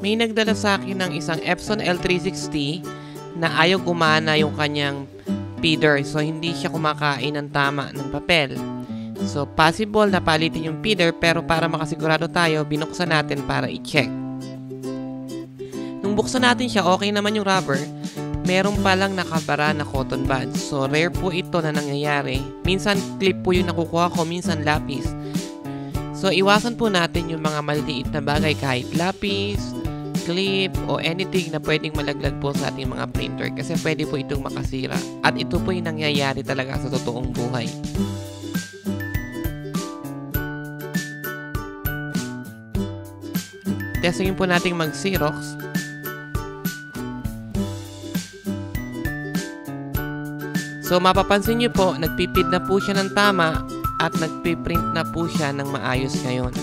May nagdala sa akin ng isang Epson L360 na ayaw gumana yung kanyang feeder. So, hindi siya kumakain ng tama ng papel. So, possible na palitin yung feeder pero para makasigurado tayo, binuksan natin para i-check. Nung buksan natin siya, okay naman yung rubber. Meron palang nakabara na cotton buds. So, rare po ito na nangyayari. Minsan clip po yung nakukuha ko, minsan lapis. So, iwasan po natin yung mga maliliit na bagay kahit lapis, clip, o anything na pwedeng malaglag po sa ating mga printer kasi pwede po itong makasira. At ito po yung nangyayari talaga sa totoong buhay. Testingin po natin mag-Xerox. So, mapapansin nyo po, nagpipid na po siya ng tama at nagpiprint na po siya ng maayos ngayon.